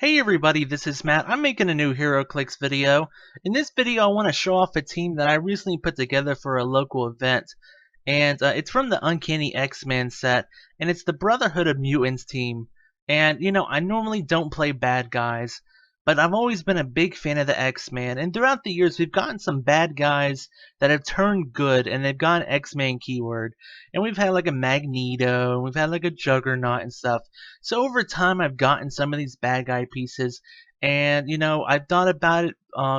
Hey everybody, this is Matt. I'm making a new Heroclix video. In this video, I want to show off a team that I recently put together for a local event. And it's from the Uncanny X-Men set, and it's the Brotherhood of Mutants team. And, I normally don't play bad guys, but I've always been a big fan of the X-Men. And throughout the years, we've gotten some bad guys that have turned good, and they've got an X-Men keyword. And we've had like a Magneto, and we've had like a Juggernaut and stuff. So over time, I've gotten some of these bad guy pieces, and I've thought about it,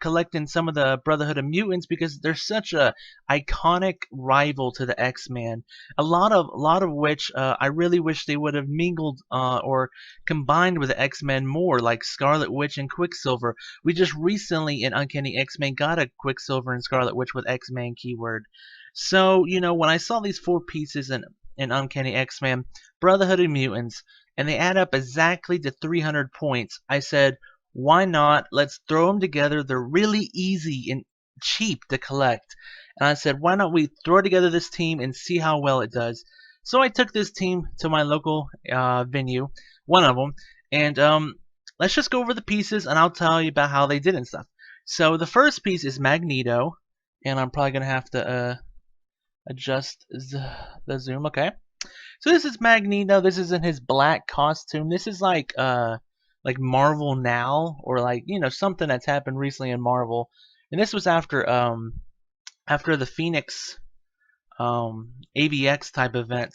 collecting some of the Brotherhood of Mutants because they're such a iconic rival to the X-Men. A lot of which I really wish they would have mingled or combined with the X-Men more, like Scarlet Witch and Quicksilver. We just recently in Uncanny X-Men got a Quicksilver and Scarlet Witch with X-Men keyword. So when I saw these four pieces in Uncanny X-Men, Brotherhood of Mutants, and they add up exactly to 300 points, I said, why not? Let's throw them together. They're really easy and cheap to collect. And I said, why not we throw together this team and see how well it does? So I took this team to my local venue, one of them, and let's just go over the pieces and I'll tell you about how they did and stuff. So the first piece is Magneto, and I'm probably going to have to adjust the zoom. Okay. So this is Magneto. This is in his black costume. This is like Marvel Now, or something that's happened recently in Marvel. And this was after the Phoenix AVX type event,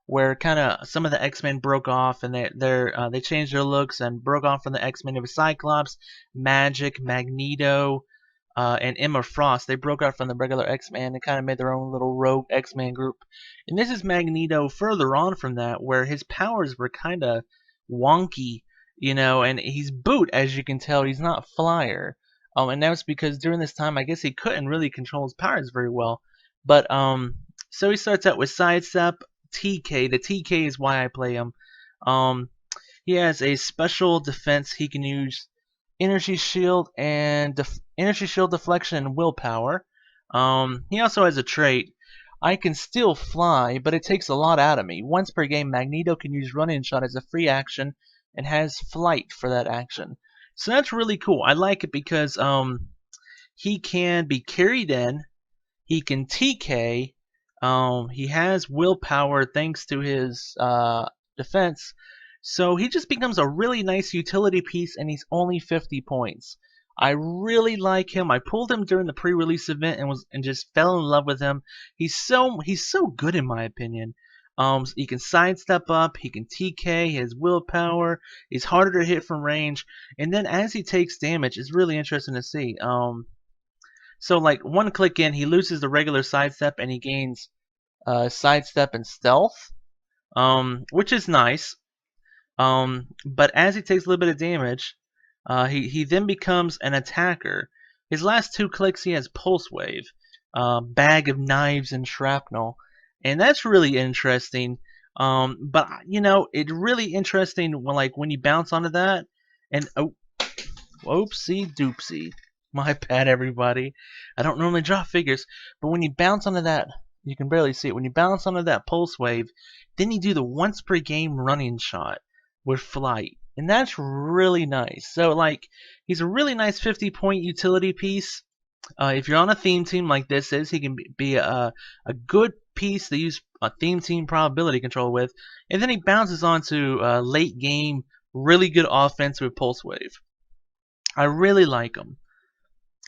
where kind of some of the X-Men broke off and they changed their looks and broke off from the X-Men. It was Cyclops, Magic, Magneto, and Emma Frost. They broke out from the regular X-Men and kind of made their own little rogue X-Men group. And this is Magneto further on from that, where his powers were kind of wonky, and he's boot, as you can tell. He's not flyer. And that's because during this time, I guess he couldn't really control his powers very well. But so he starts out with Sidestep, TK. The TK is why I play him. He has a special defense. He can use energy shield and energy shield deflection and willpower. He also has a trait. I can still fly, but it takes a lot out of me. Once per game, Magneto can use running shot as a free action and has flight for that action. So that's really cool. I like it because he can be carried in, he can TK, he has willpower thanks to his defense. So he just becomes a really nice utility piece, and he's only 50 points. I really like him. I pulled him during the pre-release event and just fell in love with him. He's so good in my opinion. He can sidestep up, he can TK, he has willpower, he's harder to hit from range, and then as he takes damage, it's really interesting to see. So like one click in, he loses the regular sidestep and he gains sidestep and stealth, which is nice. But as he takes a little bit of damage, he then becomes an attacker. His last two clicks, he has Pulse Wave, Bag of Knives and Shrapnel. And that's really interesting. But it's really interesting when you bounce onto that, and whoopsie doopsie, my bad everybody. I don't normally draw figures, but when you bounce onto that, you can barely see it. When you bounce onto that pulse wave, then you do the once per game running shot with flight, and that's really nice. So he's a really nice 50-point utility piece. If you're on a theme team like this is, he can be a good piece to use a theme team probability control with, and then he bounces onto late game really good offense with Pulse Wave. I really like him.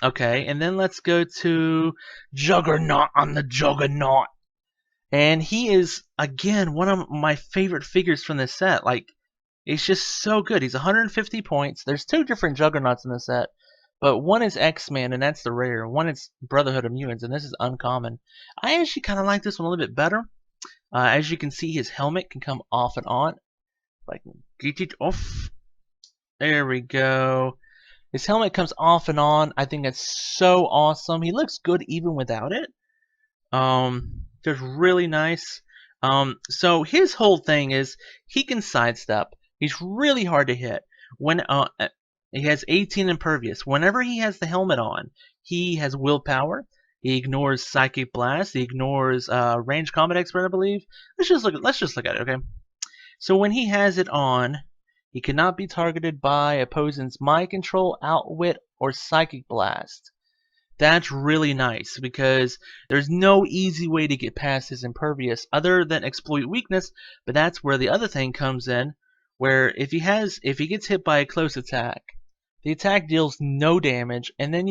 Okay, and then let's go to Juggernaut on the Juggernaut, and he is again one of my favorite figures from this set. It's just so good. He's 150 points. There's two different Juggernauts in the set. But one is X-Men, and that's the rare. One is Brotherhood of Mutants, and this is uncommon. I actually kind of like this one a little bit better. As you can see, his helmet can come off and on. If I can get it off. There we go. His helmet comes off and on. I think that's so awesome. He looks good even without it. Just really nice. So his whole thing is he can sidestep. He's really hard to hit. When he has 18 impervious. Whenever he has the helmet on, he has willpower. He ignores Psychic Blast. He ignores Range Combat Expert, I believe. Let's just look at it, okay? So when he has it on, He cannot be targeted by opponent's Mind Control, Outwit, or Psychic Blast. That's really nice because there's no easy way to get past his impervious other than exploit weakness, but that's where the other thing comes in, where if he gets hit by a close attack, the attack deals no damage, and then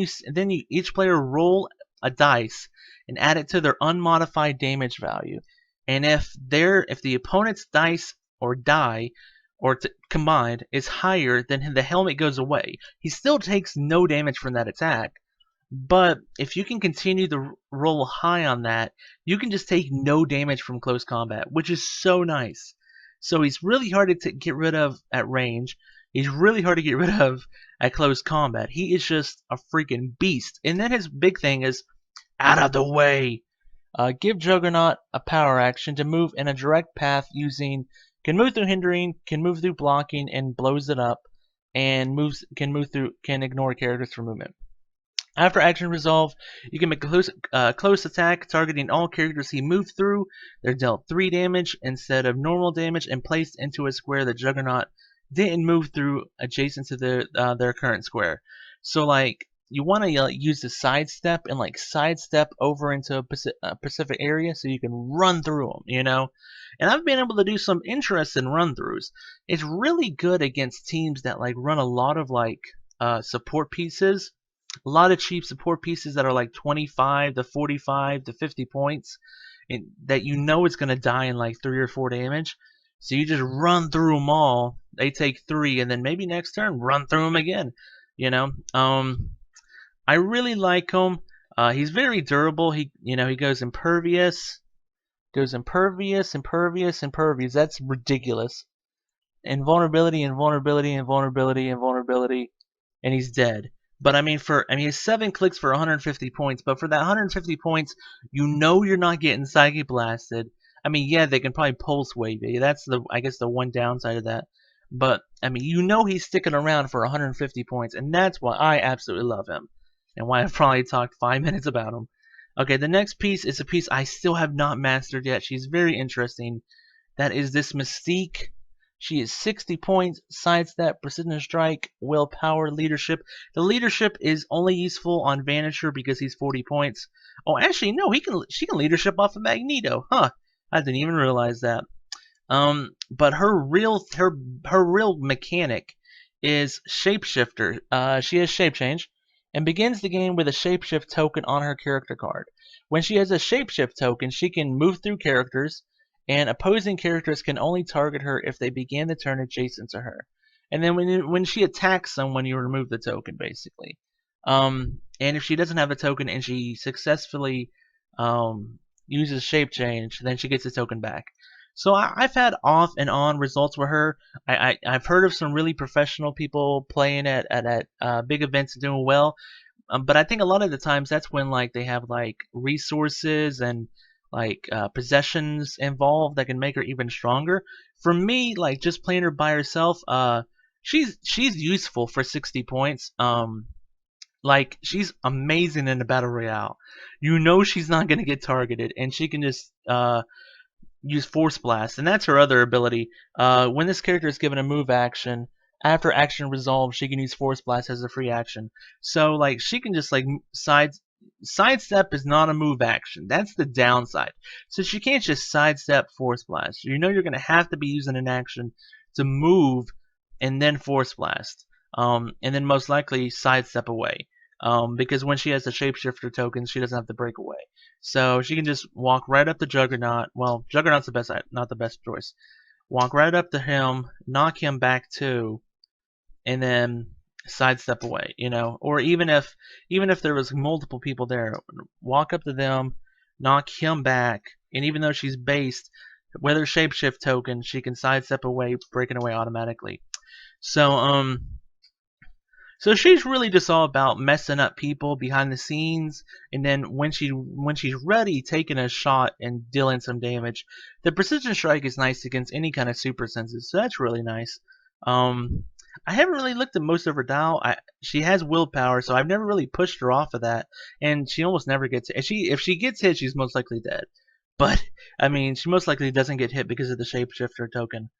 each player roll a dice and add it to their unmodified damage value. And if the opponent's dice or die combined is higher, then the helmet goes away. He still takes no damage from that attack. But if you can continue to roll high on that, you can just take no damage from close combat, which is so nice. So he's really hard to get rid of at range. He's really hard to get rid of at close combat. He is just a freaking beast. And then his big thing is, out of the way. Give Juggernaut a power action to move in a direct path can move through hindering, can move through blocking, and blows it up, and can ignore characters for movement. After action resolve, you can make a close attack targeting all characters he moved through. They're dealt 3 damage instead of normal damage and placed into a square that Juggernaut didn't move through adjacent to their current square. So like you want to use the sidestep and sidestep over into a specific area so you can run through them, you know. And I've been able to do some interesting run throughs. It's really good against teams that run a lot of support pieces. A lot of cheap support pieces that are like 25 to 45 to 50 points, and that you know it's going to die in like 3 or 4 damage. So you just run through them all. They take 3, and then maybe next turn run through them again. You know, I really like him. He's very durable. He goes impervious, impervious. That's ridiculous. Invulnerability, invulnerability, invulnerability, invulnerability, and he's dead. But he has 7 clicks for 150 points. But for that 150 points, you know you're not getting Psychic Blasted. Yeah, they can probably Pulse Wave you. That's I guess the one downside of that. But you know he's sticking around for 150 points, and that's why I absolutely love him, and why I've probably talked 5 minutes about him. Okay, the next piece is a piece I still have not mastered yet. She's very interesting. That is this Mystique. She is 60 points, sidestep, precision strike, willpower, leadership. The leadership is only useful on Vanisher because he's 40 points. Oh, actually, no, she can leadership off of Magneto. Huh, I didn't even realize that. But her real mechanic is Shapeshifter. She has Shape Change and begins the game with a Shapeshift token on her character card. When she has a Shapeshift token, she can move through characters, and opposing characters can only target her if they begin the turn adjacent to her. And then when she attacks someone, you remove the token, basically. And if she doesn't have a token and she successfully uses Shape Change, then she gets the token back. So I've had off and on results with her. I've heard of some really professional people playing at big events and doing well. But I think a lot of the times that's when they have resources and possessions involved that can make her even stronger. For me, just playing her by herself, she's useful for 60 points. She's amazing in the battle royale. You know she's not gonna get targeted, and she can just use Force Blast, and that's her other ability. When this character is given a move action, after action resolves, she can use Force Blast as a free action. So she can just sidestep is not a move action. That's the downside. So she can't just sidestep Force Blast. You know you're going to have to be using an action to move and then Force Blast. And then most likely sidestep away. Because when she has the Shapeshifter token, she doesn't have to break away. So she can just walk right up to Juggernaut. Well, Juggernaut's not the best choice. Walk right up to him, knock him back too, and then sidestep away, or even if there was multiple people there, walk up to them, knock him back, and even though she's based with her Shapeshift token, she can sidestep away, breaking away automatically. So she's really just all about messing up people behind the scenes, and then when she's ready, taking a shot and dealing some damage. The precision strike is nice against any kind of super senses, so that's really nice. I haven't really looked at most of her dial. She has willpower, so I've never really pushed her off of that, and she almost never gets hit. If she gets hit, she's most likely dead. But she most likely doesn't get hit because of the Shapeshifter token.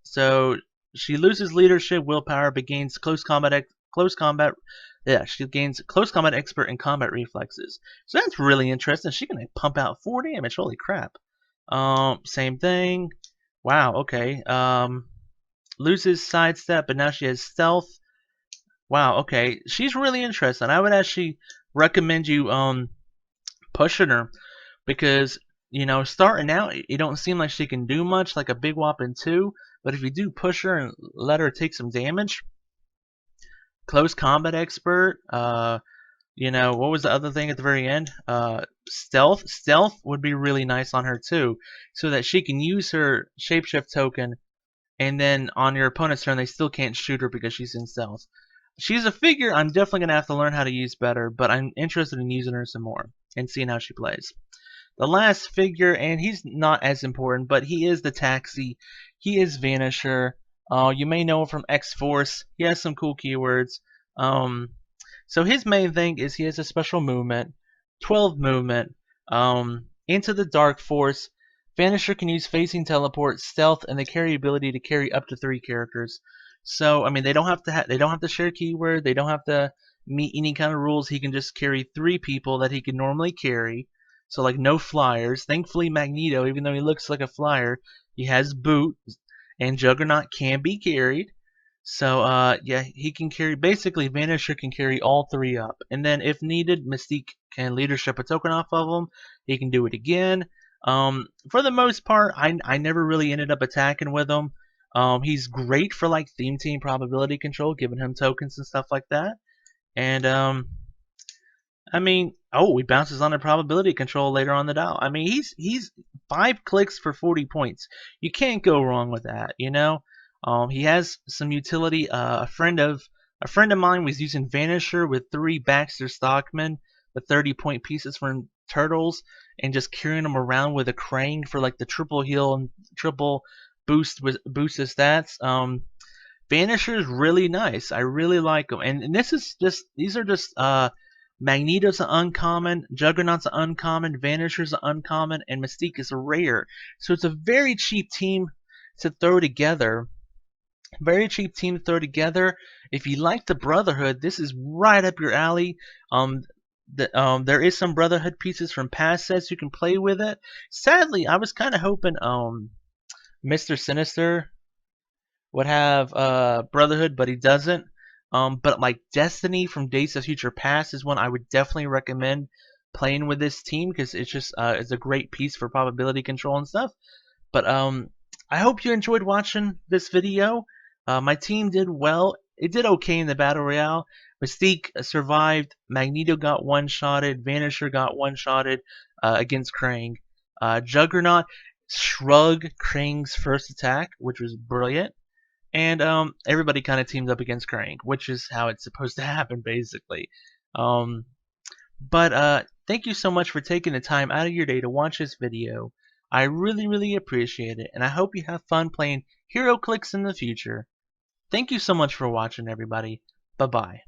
So she loses leadership, willpower, but gains she gains close combat expert and combat reflexes. So that's really interesting. She can pump out 4 damage. Holy crap. Same thing. Wow, okay. Loses sidestep, but now she has stealth. Wow, okay. She's really interesting. I would actually recommend you pushing her because, you know, starting out, it don't seem like she can do much, like a big whopping 2. But if you do push her and let her take some damage, close combat expert, you know, what was the other thing at the very end? Stealth. Stealth would be really nice on her too, so that she can use her shapeshift token, and then on your opponent's turn, they still can't shoot her because she's in stealth. She's a figure I'm definitely going to have to learn how to use better, but I'm interested in using her some more and seeing how she plays. The last figure, and he's not as important, but he is the Taxi. He is Vanisher. You may know him from X-Force. He has some cool keywords. So his main thing is he has a special movement, 12 movement, into the Dark Force. Vanisher can use facing teleport, stealth, and the carry ability to carry up to 3 characters. So I mean, they don't have to share keyword. They don't have to meet any kind of rules. He can just carry 3 people that he can normally carry. So like no flyers. Thankfully, Magneto, even though he looks like a flyer, he has boot, and Juggernaut can be carried. So yeah, he can carry. Basically, Vanisher can carry all 3 up, and then if needed, Mystique can leadership a token off of him. He can do it again. For the most part, I never really ended up attacking with him. He's great for like theme team probability control, giving him tokens and stuff like that. And I mean, oh, he bounces on a probability control later on the dial. I mean, he's 5 clicks for 40 points. You can't go wrong with that, you know. He has some utility. A friend of mine was using Vanisher with 3 Baxter Stockman, the 30-point pieces from Turtles, and just carrying them around with a Krang for like the triple heal and triple boost his stats. Vanisher is really nice. I really like him, and these are just Magneto's an uncommon, Juggernaut's an uncommon, Vanisher's an uncommon, and Mystique is a rare. So it's a very cheap team to throw together. Very cheap team to throw together. If you like the Brotherhood, this is right up your alley. There is some Brotherhood pieces from past sets you can play with it. Sadly, I was kind of hoping Mr. Sinister would have Brotherhood, but he doesn't. But like Destiny from Days of Future Past is one I would definitely recommend playing with this team because it's just it's a great piece for probability control and stuff. But I hope you enjoyed watching this video. My team did well. It did okay in the Battle Royale. Mystique survived. Magneto got one-shotted. Vanisher got one-shotted against Krang. Juggernaut shrugged Krang's first attack, which was brilliant. And everybody kind of teamed up against Krang, which is how it's supposed to happen, basically. But thank you so much for taking the time out of your day to watch this video. I really, really appreciate it, and I hope you have fun playing Heroclix in the future. Thank you so much for watching, everybody. Bye-bye.